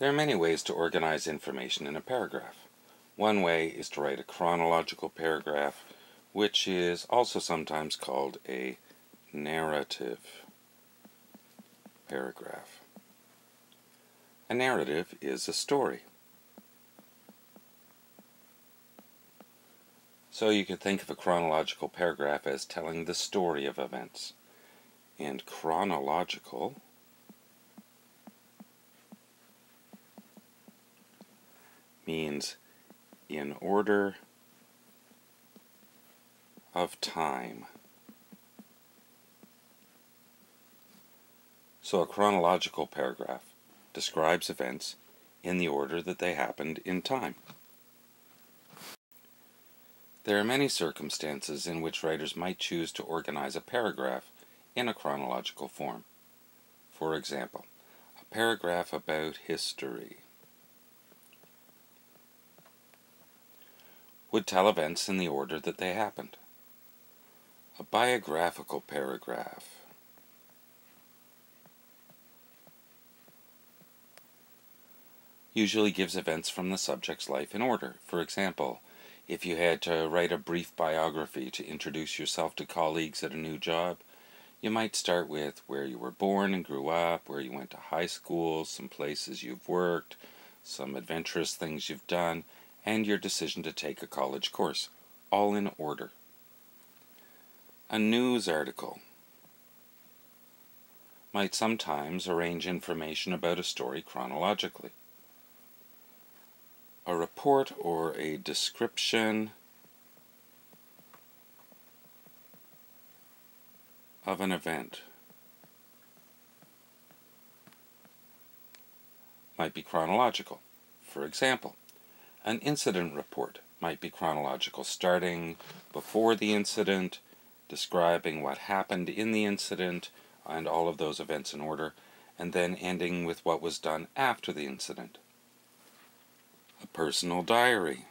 There are many ways to organize information in a paragraph. One way is to write a chronological paragraph, which is also sometimes called a narrative paragraph. A narrative is a story. So you could think of a chronological paragraph as telling the story of events. And chronological means in order of time. So a chronological paragraph describes events in the order that they happened in time. There are many circumstances in which writers might choose to organize a paragraph in a chronological form. For example, a paragraph about history would tell events in the order that they happened. A biographical paragraph usually gives events from the subject's life in order. For example, if you had to write a brief biography to introduce yourself to colleagues at a new job, you might start with where you were born and grew up, where you went to high school, some places you've worked, some adventurous things you've done, and your decision to take a college course, all in order. A news article might sometimes arrange information about a story chronologically. A report or a description of an event might be chronological. For example, an incident report might be chronological, starting before the incident, describing what happened in the incident and all of those events in order, and then ending with what was done after the incident. A personal diary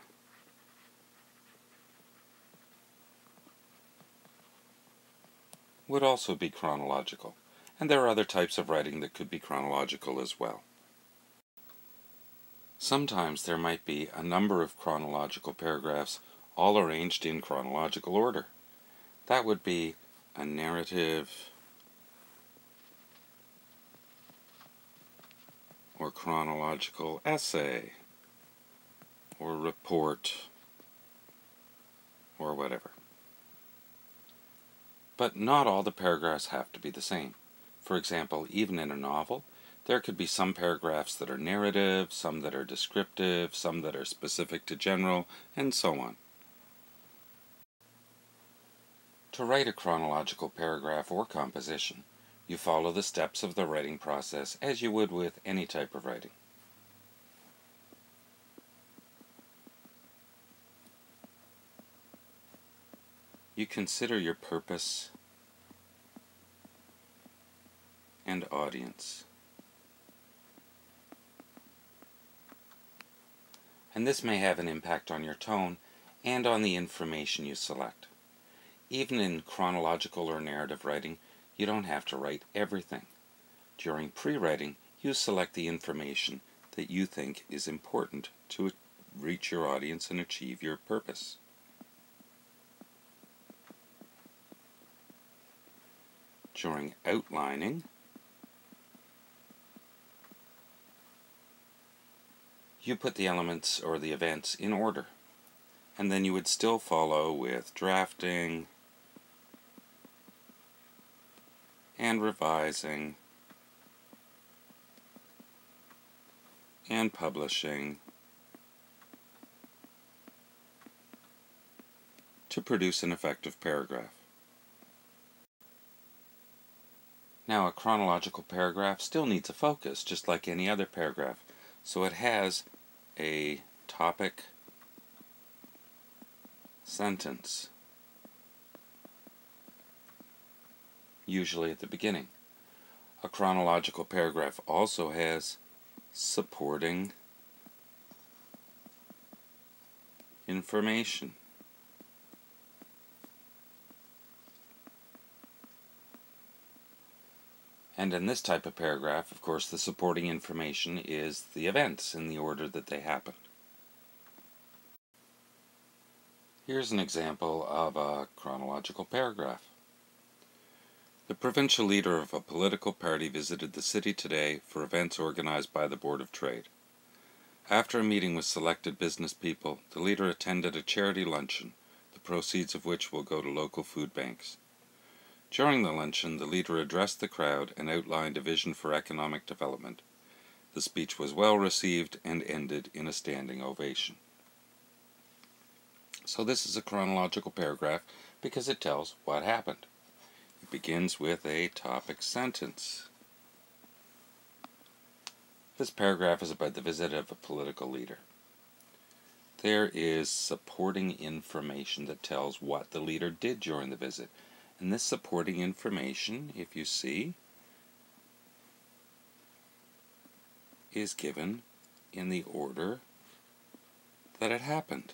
would also be chronological, and there are other types of writing that could be chronological as well. Sometimes there might be a number of chronological paragraphs all arranged in chronological order. That would be a narrative or chronological essay or report or whatever. But not all the paragraphs have to be the same. For example, even in a novel, there could be some paragraphs that are narrative, some that are descriptive, some that are specific to general, and so on. To write a chronological paragraph or composition, you follow the steps of the writing process as you would with any type of writing. You consider your purpose and audience. And this may have an impact on your tone and on the information you select. Even in chronological or narrative writing, you don't have to write everything. During pre-writing, you select the information that you think is important to reach your audience and achieve your purpose. During outlining, you put the elements or the events in order, and then you would still follow with drafting and revising and publishing to produce an effective paragraph. Now, a chronological paragraph still needs a focus, just like any other paragraph. So it has a topic sentence, usually at the beginning. A chronological paragraph also has supporting information. And in this type of paragraph, of course, the supporting information is the events in the order that they happened. Here's an example of a chronological paragraph. The provincial leader of a political party visited the city today for events organized by the Board of Trade. After a meeting with selected business people, the leader attended a charity luncheon, the proceeds of which will go to local food banks. During the luncheon, the leader addressed the crowd and outlined a vision for economic development. The speech was well received and ended in a standing ovation. So this is a chronological paragraph because it tells what happened. It begins with a topic sentence. This paragraph is about the visit of a political leader. There is supporting information that tells what the leader did during the visit. And this supporting information, if you see, is given in the order that it happened.